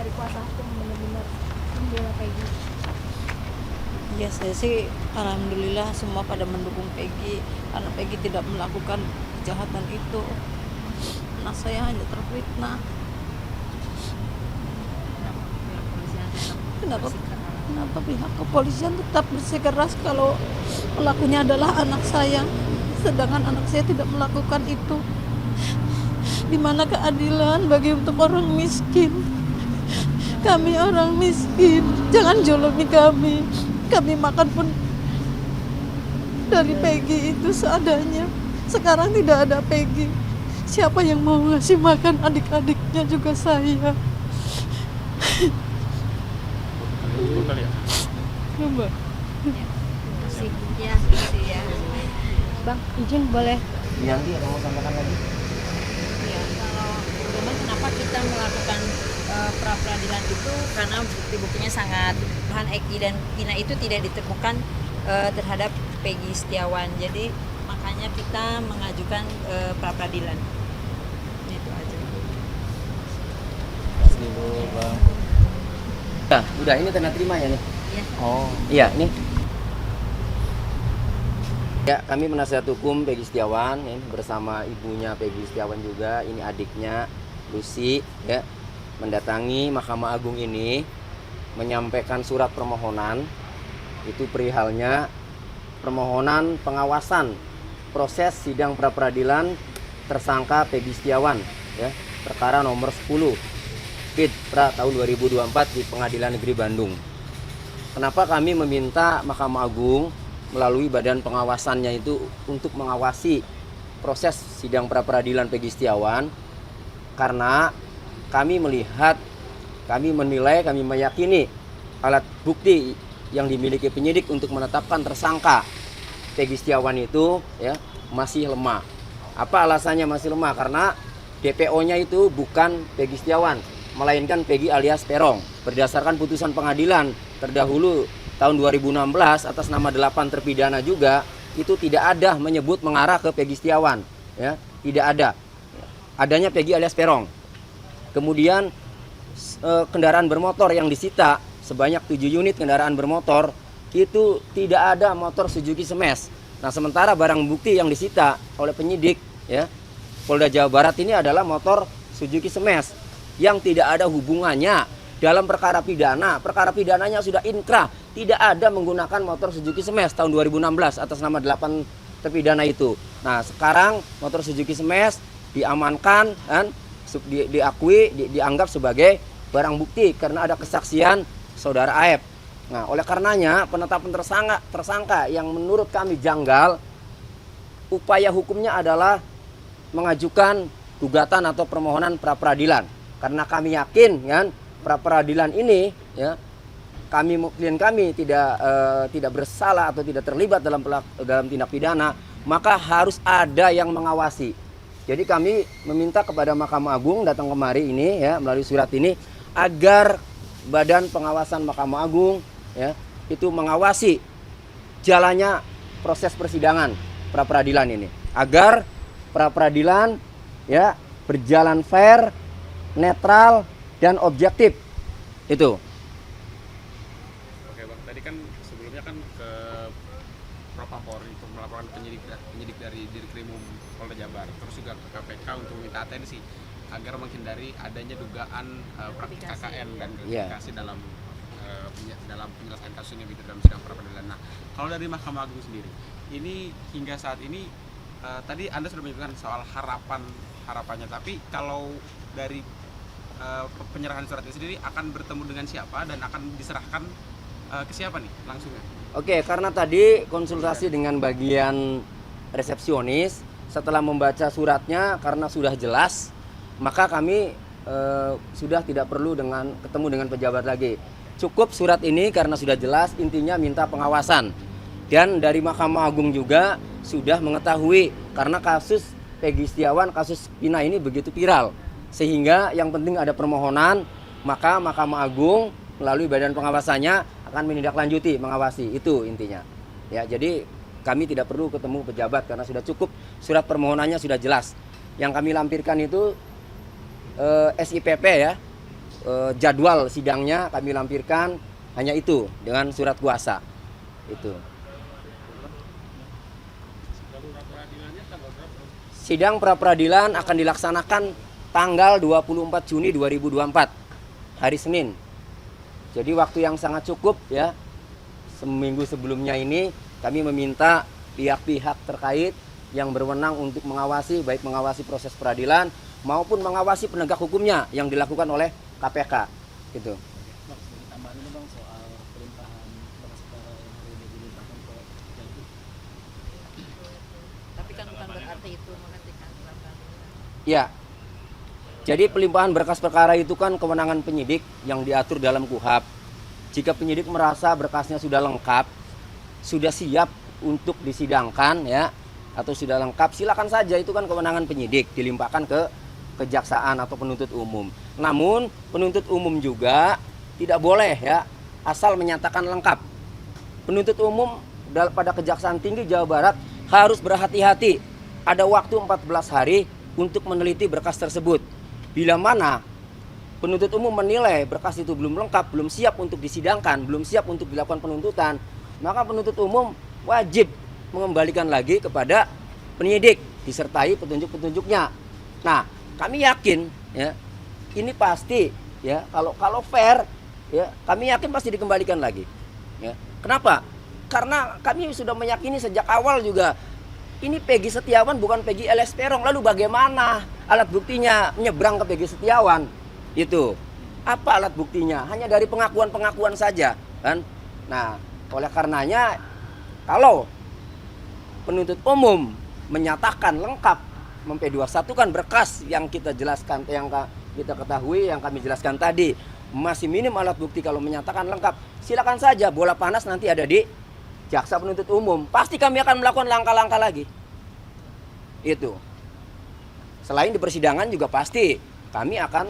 dari kuasa hukum benar-benar membela Peggy? Ya saya sih alhamdulillah semua pada mendukung Peggy karena Peggy tidak melakukan kejahatan itu. Nah saya hanya terfitnah. Kenapa pihak kepolisian tetap bersikeras kalau pelakunya adalah anak saya, sedangkan anak saya tidak melakukan itu? Di mana keadilan bagi untuk orang miskin? Kami orang miskin, jangan jolomi kami. Kami makan pun dari Peggy itu seadanya. Sekarang tidak ada Peggy. Siapa yang mau ngasih makan adik-adiknya juga saya. Mbak. Makasih. Ya, makasih ya. Bang, izin boleh. Yanti ada mau sampaikan lagi? Ya, kalau memang kenapa kita melakukan pra peradilan itu karena bukti-buktinya sangat bahan Eki dan Tina itu tidak ditemukan terhadap Peggy Setiawan. Jadi makanya kita mengajukan pra peradilan. Itu aja. Kasih dulu bang. Nah, udah ini tanda terima ya nih. Iya. Oh iya nih. Ya, kami penasihat hukum Peggy Setiawan ya, bersama ibunya Peggy Setiawan juga, ini adiknya Lucy ya, mendatangi Mahkamah Agung ini menyampaikan surat permohonan. Itu perihalnya permohonan pengawasan proses sidang pra peradilan tersangka Peggy Setiawan ya, perkara nomor 10 Pid Pra tahun 2024 di Pengadilan Negeri Bandung. Kenapa kami meminta Mahkamah Agung melalui badan pengawasannya itu untuk mengawasi proses sidang pra peradilan Peggy Setiawan? Karena kami melihat, kami menilai, kami meyakini alat bukti yang dimiliki penyidik untuk menetapkan tersangka Peggy Setiawan itu ya masih lemah. Apa alasannya masih lemah? Karena DPO-nya itu bukan Peggy Setiawan, melainkan Peggy alias Peron. Berdasarkan putusan pengadilan terdahulu tahun 2016 atas nama 8 terpidana juga, itu tidak ada menyebut mengarah ke Peggy Setiawan ya, tidak ada. Adanya Peggy alias Peron. Kemudian kendaraan bermotor yang disita sebanyak 7 unit kendaraan bermotor, itu tidak ada motor Suzuki Smash. Nah, sementara barang bukti yang disita oleh penyidik ya Polda Jawa Barat ini adalah motor Suzuki Smash yang tidak ada hubungannya dalam perkara pidana. Perkara pidananya sudah inkrah, tidak ada menggunakan motor Suzuki Smash tahun 2016 atas nama 8 terpidana itu. Nah, sekarang motor Suzuki Smash diamankan dan diakui, dianggap sebagai barang bukti karena ada kesaksian saudara Aep. Nah, oleh karenanya penetapan tersangka yang menurut kami janggal, upaya hukumnya adalah mengajukan gugatan atau permohonan pra peradilan. Karena kami yakin kan pra peradilan ini ya, klien kami tidak bersalah atau tidak terlibat dalam tindak pidana, maka harus ada yang mengawasi. Jadi kami meminta kepada Mahkamah Agung datang kemari ini ya melalui surat ini agar badan pengawasan Mahkamah Agung ya itu mengawasi jalannya proses persidangan pra peradilan ini agar pra peradilan ya berjalan fair, netral dan objektif. Itu. Oke bang, tadi kan sebelumnya kan ke Propam-Polri untuk melaporkan penyidik dari Dirkrimum Polda Jabar, terus juga ke KPK untuk meminta atensi agar menghindari adanya dugaan praktik KKN dan gratifikasi dalam penyelesaian kasus ini gitu dalam sidang pra peradilan. Nah, kalau dari Mahkamah Agung sendiri, ini hingga saat ini tadi Anda sudah menyebutkan soal harapannya, tapi kalau dari penyerahan surat ini sendiri akan bertemu dengan siapa dan akan diserahkan ke siapa nih langsungnya? Oke, karena tadi konsultasi dengan bagian resepsionis, setelah membaca suratnya karena sudah jelas, maka kami sudah tidak perlu ketemu dengan pejabat lagi. Cukup surat ini karena sudah jelas, intinya minta pengawasan. Dan dari Mahkamah Agung juga sudah mengetahui karena kasus Peggy Setiawan, kasus Pina ini begitu viral. Sehingga yang penting ada permohonan, maka Mahkamah Agung melalui badan pengawasannya akan menindaklanjuti, mengawasi. Itu intinya. Ya, jadi kami tidak perlu ketemu pejabat karena sudah cukup surat permohonannya sudah jelas. Yang kami lampirkan itu SIPP ya, jadwal sidangnya kami lampirkan, hanya itu dengan surat kuasa. Itu. Sidang pra peradilan akan dilaksanakan tanggal 24 Juni 2024, hari Senin. Jadi waktu yang sangat cukup ya. Seminggu sebelumnya ini kami meminta pihak-pihak terkait yang berwenang untuk mengawasi, baik mengawasi proses peradilan maupun mengawasi penegak hukumnya yang dilakukan oleh KPK. Gitu. Bang, sedikit tambahan ini bang soal pelimpahan berkas perkara yang hari ini dilimpahkan ke Jaksa. Tapi kan bukan berarti itu menghentikan pra peradilan. Ya. Jadi pelimpahan berkas perkara itu kan kewenangan penyidik yang diatur dalam KUHP. Jika penyidik merasa berkasnya sudah lengkap, sudah siap untuk disidangkan ya, atau sudah lengkap, silakan saja, itu kan kewenangan penyidik dilimpahkan ke kejaksaan atau penuntut umum. Namun penuntut umum juga tidak boleh ya asal menyatakan lengkap. Penuntut umum pada Kejaksaan Tinggi Jawa Barat harus berhati-hati. Ada waktu 14 hari untuk meneliti berkas tersebut. Bila mana penuntut umum menilai berkas itu belum lengkap, belum siap untuk disidangkan, belum siap untuk dilakukan penuntutan, maka penuntut umum wajib mengembalikan lagi kepada penyidik disertai petunjuk-petunjuknya. Nah, kami yakin ya, ini pasti ya, kalau fair ya, kami yakin pasti dikembalikan lagi. Ya. Kenapa? Karena kami sudah meyakini sejak awal juga ini Peggy Setiawan bukan Peggy Elias Peron. Lalu bagaimana alat buktinya menyeberang ke Peggy Setiawan? Itu apa alat buktinya? Hanya dari pengakuan-pengakuan saja kan. Nah, oleh karenanya kalau penuntut umum menyatakan lengkap memp21kan berkas yang kita jelaskan, yang kita ketahui, yang kami jelaskan tadi, masih minim alat bukti, kalau menyatakan lengkap, silakan saja, bola panas nanti ada di jaksa penuntut umum. Pasti kami akan melakukan langkah-langkah lagi. Itu. Selain di persidangan juga pasti kami akan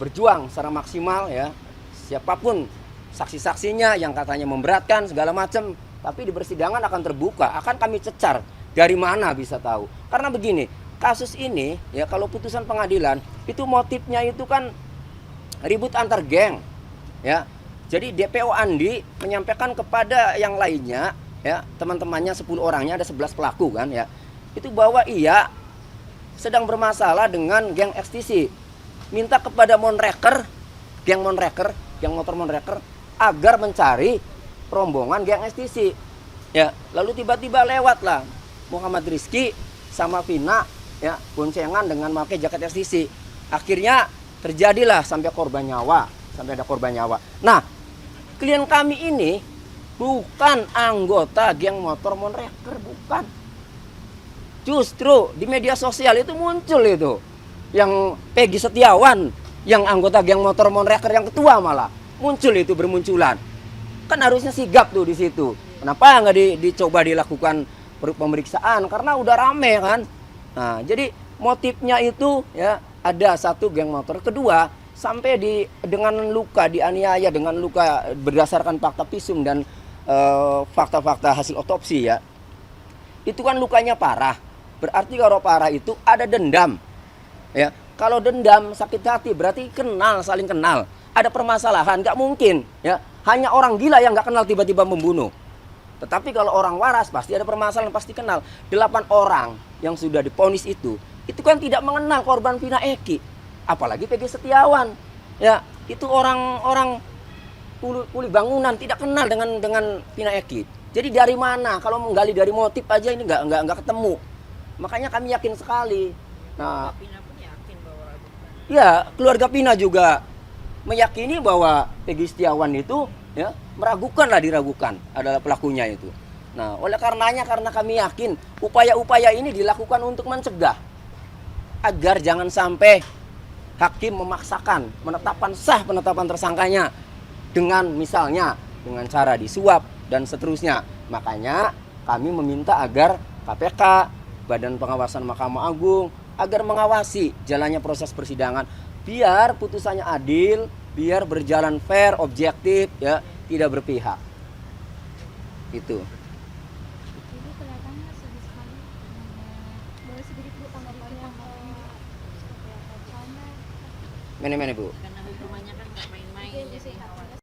berjuang secara maksimal ya. Siapapun saksi-saksinya yang katanya memberatkan segala macam, tapi di persidangan akan terbuka, akan kami cecar. Dari mana bisa tahu? Karena begini, kasus ini ya, kalau putusan pengadilan itu motifnya itu kan ribut antar geng ya. Jadi DPO Andi menyampaikan kepada yang lainnya ya, teman-temannya 10 orangnya, ada 11 pelaku kan ya, itu bahwa ia sedang bermasalah dengan geng ekstisi, minta kepada Monreker, geng Monreker, geng motor Monreker, agar mencari rombongan geng ekstisi ya. Lalu tiba-tiba lewatlah Muhammad Rizky sama Vina ya, boncengan dengan memakai jaket ekstisi. Akhirnya terjadilah sampai korban nyawa, sampai ada korban nyawa. Nah, klien kami ini bukan anggota geng motor Monreker, bukan. Justru di media sosial itu muncul itu yang Peggy Setiawan, yang anggota geng motor Monreker, yang ketua malah muncul itu, bermunculan. Kan harusnya sigap tuh di situ. Kenapa nggak dicoba dilakukan pemeriksaan? Karena udah rame kan. Nah, jadi motifnya itu ya, ada satu geng motor, kedua sampai dengan luka, dianiaya dengan luka berdasarkan fakta visum dan fakta-fakta hasil otopsi ya. Itu kan lukanya parah. Berarti kalau parah itu ada dendam. Ya, kalau dendam sakit hati berarti kenal, saling kenal. Ada permasalahan, nggak mungkin ya. Hanya orang gila yang nggak kenal tiba-tiba membunuh. Tetapi kalau orang waras pasti ada permasalahan, pasti kenal. 8 orang yang sudah divonis itu kan tidak mengenal korban Vina Eki, apalagi Peggy Setiawan. Ya, itu orang-orang kuli bangunan, tidak kenal dengan Vina Eki. Jadi dari mana? Kalau menggali dari motif aja ini nggak ketemu. Makanya kami yakin sekali. Nah, Vina pun yakin bahwa bukan. ya, keluarga Vina juga meyakini bahwa Peggy Setiawan itu ya, diragukan adalah pelakunya itu. Nah, oleh karenanya, karena kami yakin upaya-upaya ini dilakukan untuk mencegah agar jangan sampai hakim memaksakan penetapan tersangkanya dengan misalnya dengan cara disuap dan seterusnya. Makanya kami meminta agar KPK, Badan Pengawasan Mahkamah Agung, agar mengawasi jalannya proses persidangan biar putusannya adil, biar berjalan fair, objektif ya, tidak berpihak. Itu. Ibu kelihatannya sedih sekali. Boleh sedikit Bu tanggapannya seperti apa? Soalnya Mana-mana Bu? karena hukumannya kan nggak main-main, jadi khawatir.